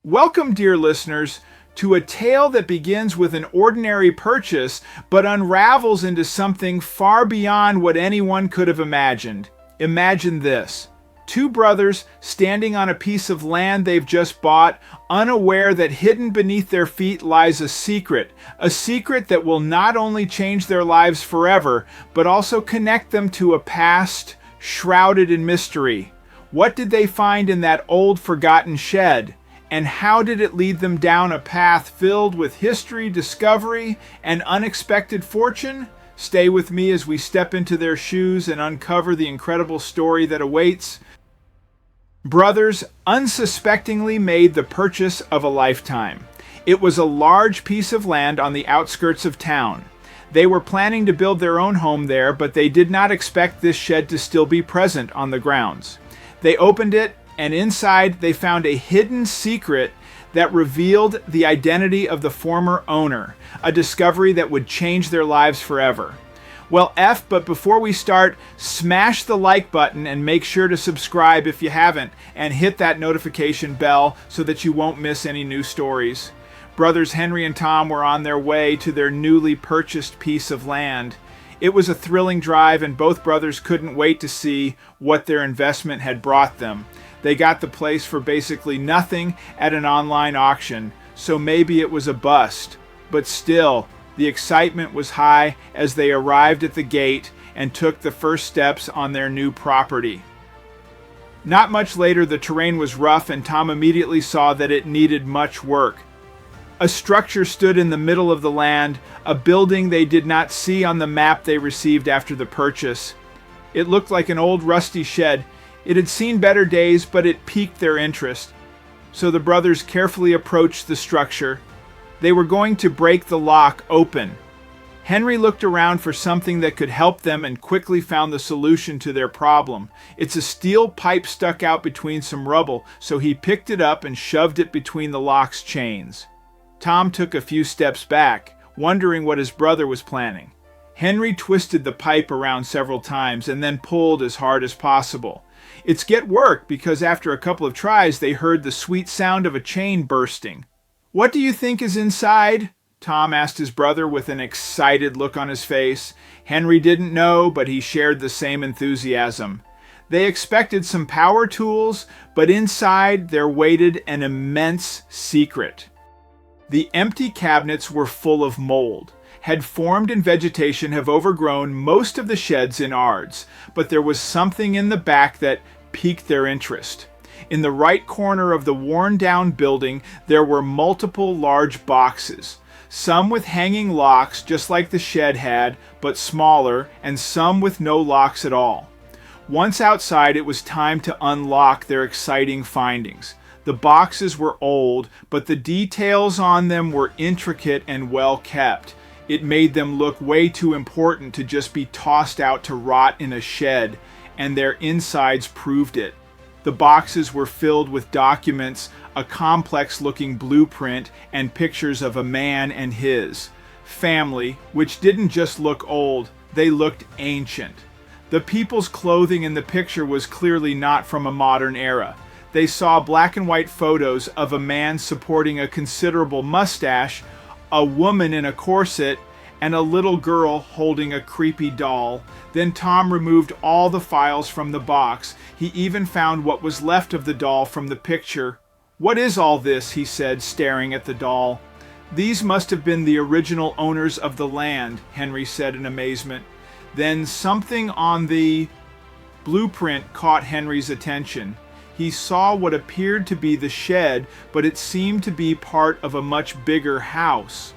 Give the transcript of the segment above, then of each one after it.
Welcome, dear listeners, to a tale that begins with an ordinary purchase but unravels into something far beyond what anyone could have imagined. Imagine this. Two brothers standing on a piece of land they've just bought, unaware that hidden beneath their feet lies a secret that will not only change their lives forever, but also connect them to a past shrouded in mystery. What did they find in that old forgotten shed? And how did it lead them down a path filled with history, discovery, and unexpected fortune? Stay with me as we step into their shoes and uncover the incredible story that awaits. Brothers unsuspectingly made the purchase of a lifetime. It was a large piece of land on the outskirts of town. They were planning to build their own home there, but they did not expect this shed to still be present on the grounds. They opened it, and inside they found a hidden secret that revealed the identity of the former owner, a discovery that would change their lives forever. Well, but before we start, smash the like button and make sure to subscribe if you haven't, and hit that notification bell so that you won't miss any new stories. Brothers Henry and Tom were on their way to their newly purchased piece of land. It was a thrilling drive, and both brothers couldn't wait to see what their investment had brought them. They got the place for basically nothing at an online auction, so maybe it was a bust. But still, the excitement was high as they arrived at the gate and took the first steps on their new property. Not much later, the terrain was rough, and Tom immediately saw that it needed much work. A structure stood in the middle of the land, a building they did not see on the map they received after the purchase. It looked like an old rusty shed. It had seen better days, but it piqued their interest. So the brothers carefully approached the structure. They were going to break the lock open. Henry looked around for something that could help them and quickly found the solution to their problem. It's a steel pipe stuck out between some rubble, so he picked it up and shoved it between the lock's chains. Tom took a few steps back, wondering what his brother was planning. Henry twisted the pipe around several times and then pulled as hard as possible. It's get work because after a couple of tries they heard the sweet sound of a chain bursting. "What do you think is inside?" Tom asked his brother with an excited look on his face. Henry didn't know, but he shared the same enthusiasm. They expected some power tools, but inside there waited an immense secret. The empty cabinets were full of mold, had formed in vegetation, have overgrown most of the sheds in Ards, but there was something in the back that piqued their interest. In the right corner of the worn-down building, there were multiple large boxes, some with hanging locks just like the shed had, but smaller, and some with no locks at all. Once outside, it was time to unlock their exciting findings. The boxes were old, but the details on them were intricate and well kept. It made them look way too important to just be tossed out to rot in a shed, and their insides proved it. The boxes were filled with documents, a complex-looking blueprint, and pictures of a man and his family, which didn't just look old, they looked ancient. The people's clothing in the picture was clearly not from a modern era. They saw black and white photos of a man supporting a considerable mustache, a woman in a corset, and a little girl holding a creepy doll. Then Tom removed all the files from the box. He even found what was left of the doll from the picture. "What is all this?" he said, staring at the doll. "These must have been the original owners of the land," Henry said in amazement. Then something on the blueprint caught Henry's attention. He saw what appeared to be the shed, but it seemed to be part of a much bigger house.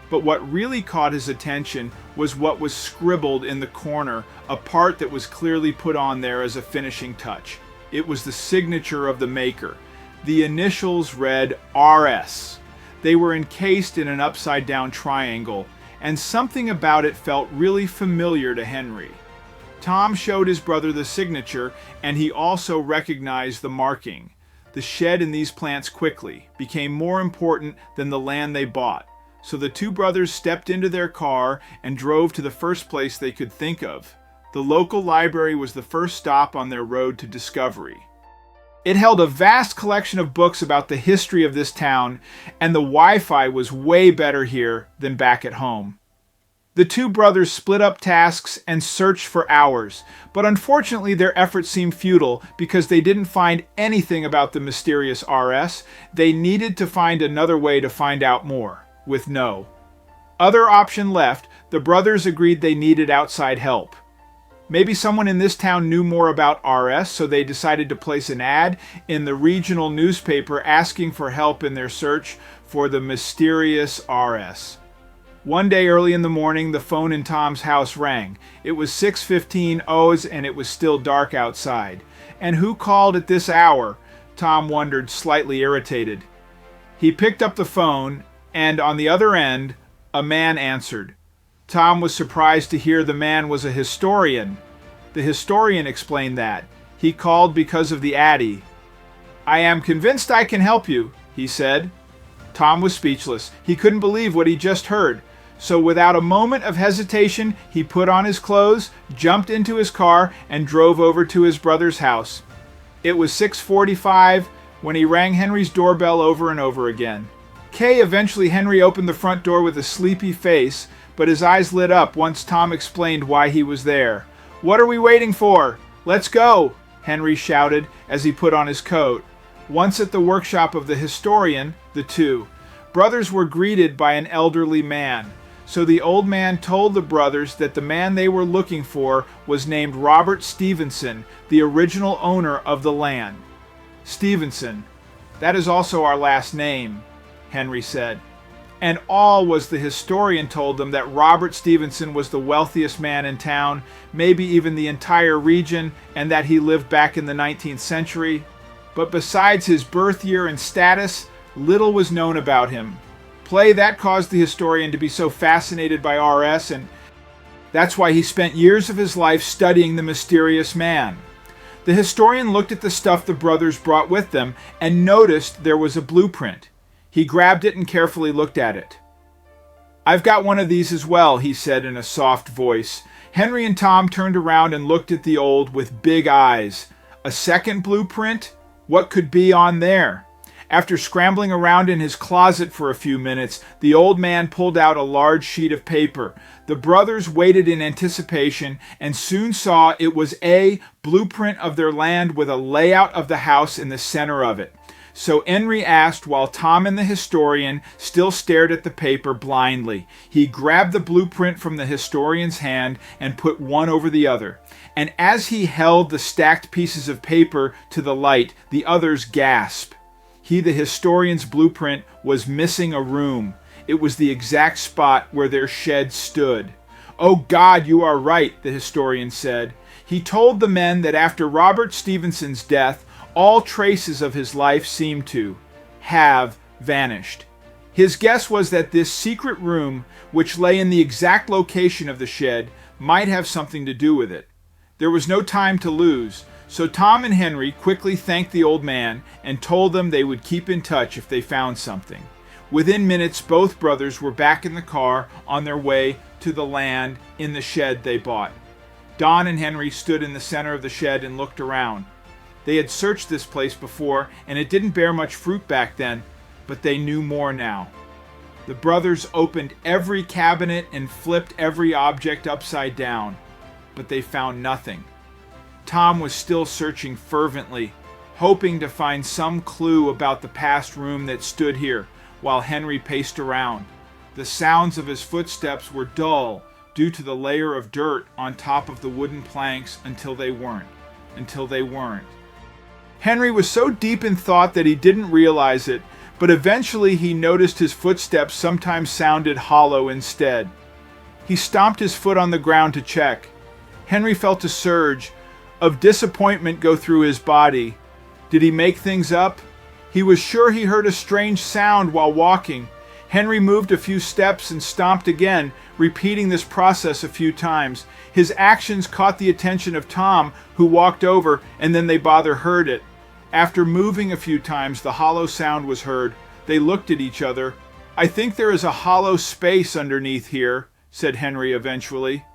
But what really caught his attention was what was scribbled in the corner, a part that was clearly put on there as a finishing touch. It was the signature of the maker. The initials read RS. They were encased in an upside-down triangle, and something about it felt really familiar to Henry. Tom showed his brother the signature, and he also recognized the marking. The shed and these plants quickly became more important than the land they bought. So the two brothers stepped into their car and drove to the first place they could think of. The local library was the first stop on their road to discovery. It held a vast collection of books about the history of this town, and the Wi-Fi was way better here than back at home. The two brothers split up tasks and searched for hours, but unfortunately their efforts seemed futile because they didn't find anything about the mysterious RS. They needed to find another way to find out more, with no other option left. The brothers agreed they needed outside help. Maybe someone in this town knew more about RS, so they decided to place an ad in the regional newspaper asking for help in their search for the mysterious RS. One day early in the morning, the phone in Tom's house rang. It was 6:15 O's and it was still dark outside. And who called at this hour? Tom wondered, slightly irritated. He picked up the phone, and on the other end, a man answered. Tom was surprised to hear the man was a historian. The historian explained that. He called because of the Addy. "I am convinced I can help you," he said. Tom was speechless. He couldn't believe what he just heard. So without a moment of hesitation, he put on his clothes, jumped into his car, and drove over to his brother's house. It was 6:45 when he rang Henry's doorbell over and over again. Eventually Henry opened the front door with a sleepy face, but his eyes lit up once Tom explained why he was there. "What are we waiting for? Let's go," Henry shouted as he put on his coat. Once at the workshop of the historian, the two brothers were greeted by an elderly man. So the old man told the brothers that the man they were looking for was named Robert Stevenson, the original owner of the land. "Stevenson, that is also our last name," Henry said. And all was the historian told them that Robert Stevenson was the wealthiest man in town, maybe even the entire region, and that he lived back in the 19th century. But besides his birth year and status, little was known about him. That caused the historian to be so fascinated by RS, and that's why he spent years of his life studying the mysterious man. The historian looked at the stuff the brothers brought with them and noticed there was a blueprint. He grabbed it and carefully looked at it. "I've got one of these as well," he said in a soft voice. Henry and Tom turned around and looked at the old with big eyes. A second blueprint? What could be on there? After scrambling around in his closet for a few minutes, the old man pulled out a large sheet of paper. The brothers waited in anticipation and soon saw it was a blueprint of their land with a layout of the house in the center of it. So Henry asked while Tom and the historian still stared at the paper blindly. He grabbed the blueprint from the historian's hand and put one over the other. And as he held the stacked pieces of paper to the light, the others gasped. The historian's blueprint, was missing a room. It was the exact spot where their shed stood. "Oh God, you are right," the historian said. He told the men that after Robert Stevenson's death, all traces of his life seemed to have vanished. His guess was that this secret room, which lay in the exact location of the shed, might have something to do with it. There was no time to lose. So Tom and Henry quickly thanked the old man and told them they would keep in touch if they found something. Within minutes, both brothers were back in the car on their way to the land in the shed they bought. Don and Henry stood in the center of the shed and looked around. They had searched this place before, and it didn't bear much fruit back then, but they knew more now. The brothers opened every cabinet and flipped every object upside down, but they found nothing. Tom was still searching fervently, hoping to find some clue about the past room that stood here, while Henry paced around. The sounds of his footsteps were dull due to the layer of dirt on top of the wooden planks until they weren't. Henry was so deep in thought that he didn't realize it, but eventually he noticed his footsteps sometimes sounded hollow instead. He stomped his foot on the ground to check. Henry felt a surge of disappointment go through his body. Did he make things up? He was sure he heard a strange sound while walking. Henry moved a few steps and stomped again, repeating this process a few times. His actions caught the attention of Tom, who walked over, and then they heard it. After moving a few times, the hollow sound was heard. They looked at each other. "I think there is a hollow space underneath here," said Henry eventually.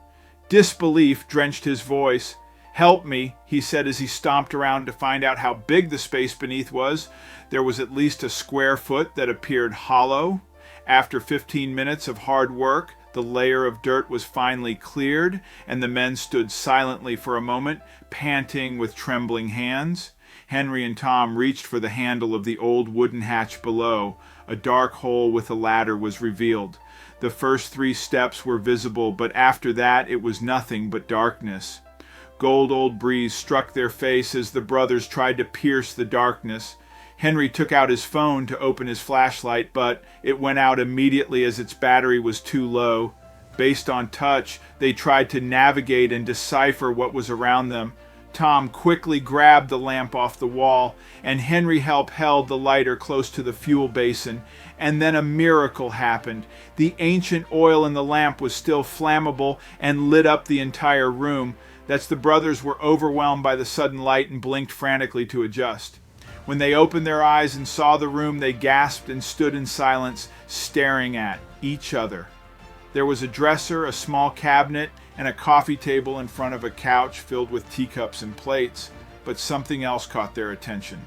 Disbelief drenched his voice. "Help me," he said as he stomped around to find out how big the space beneath was. There was at least a square foot that appeared hollow. After 15 minutes of hard work, the layer of dirt was finally cleared, and the men stood silently for a moment, panting with trembling hands. Henry and Tom reached for the handle of the old wooden hatch below. A dark hole with a ladder was revealed. The first 3 steps were visible, but after that it was nothing but darkness. Cold old breeze struck their face as the brothers tried to pierce the darkness. Henry took out his phone to open his flashlight, but it went out immediately as its battery was too low. Based on touch, they tried to navigate and decipher what was around them. Tom quickly grabbed the lamp off the wall, and Henry held the lighter close to the fuel basin. And then a miracle happened. The ancient oil in the lamp was still flammable and lit up the entire room. The brothers were overwhelmed by the sudden light and blinked frantically to adjust. When they opened their eyes and saw the room, they gasped and stood in silence, staring at each other. There was a dresser, a small cabinet, and a coffee table in front of a couch filled with teacups and plates, but something else caught their attention.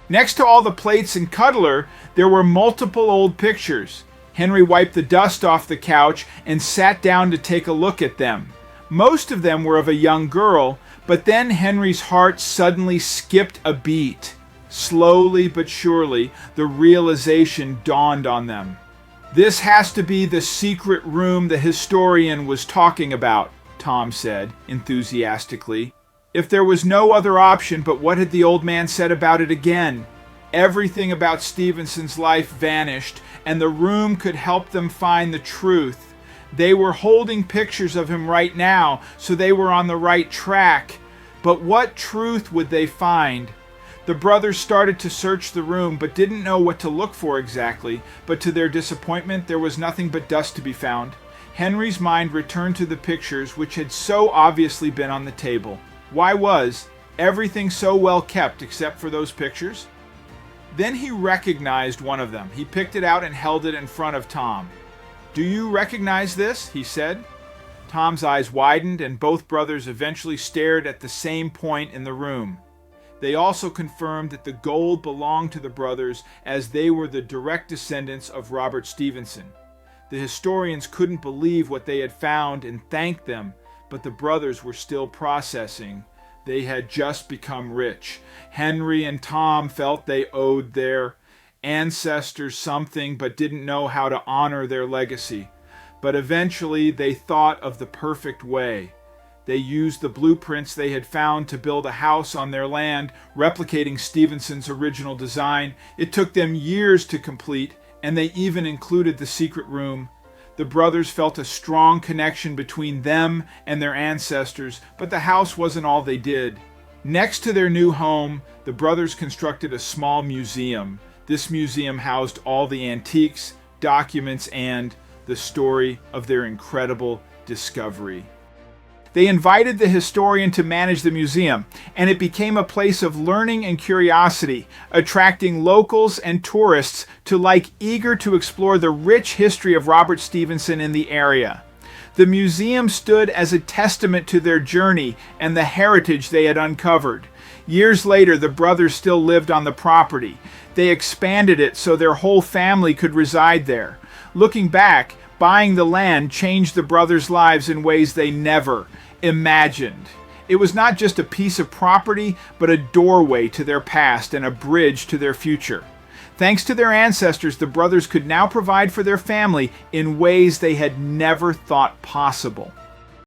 Next to all the plates and cutler, there were multiple old pictures. Henry wiped the dust off the couch and sat down to take a look at them. Most of them were of a young girl, but then Henry's heart suddenly skipped a beat. Slowly but surely, the realization dawned on them. "This has to be the secret room the historian was talking about," Tom said enthusiastically. If there was no other option, but what had the old man said about it again? Everything about Stevenson's life vanished, and the room could help them find the truth. They were holding pictures of him right now, so they were on the right track. But what truth would they find? The brothers started to search the room, but didn't know what to look for exactly. But to their disappointment, there was nothing but dust to be found. Henry's mind returned to the pictures, which had so obviously been on the table. Why was everything so well kept except for those pictures? Then he recognized one of them. He picked it out and held it in front of Tom. "Do you recognize this?" he said. Tom's eyes widened, and both brothers eventually stared at the same point in the room. They also confirmed that the gold belonged to the brothers, as they were the direct descendants of Robert Stevenson. The historians couldn't believe what they had found and thanked them, but the brothers were still processing. They had just become rich. Henry and Tom felt they owed their ancestors something, but didn't know how to honor their legacy. But eventually they thought of the perfect way. They used the blueprints they had found to build a house on their land, replicating Stevenson's original design. It took them years to complete, and they even included the secret room. The brothers felt a strong connection between them and their ancestors, but the house wasn't all they did. Next to their new home, the brothers constructed a small museum. This museum housed all the antiques, documents, and the story of their incredible discovery. They invited the historian to manage the museum, and it became a place of learning and curiosity, attracting locals and tourists eager to explore the rich history of Robert Stevenson in the area. The museum stood as a testament to their journey and the heritage they had uncovered. Years later, the brothers still lived on the property. They expanded it so their whole family could reside there. Looking back, buying the land changed the brothers' lives in ways they never imagined. It was not just a piece of property, but a doorway to their past and a bridge to their future. Thanks to their ancestors, the brothers could now provide for their family in ways they had never thought possible.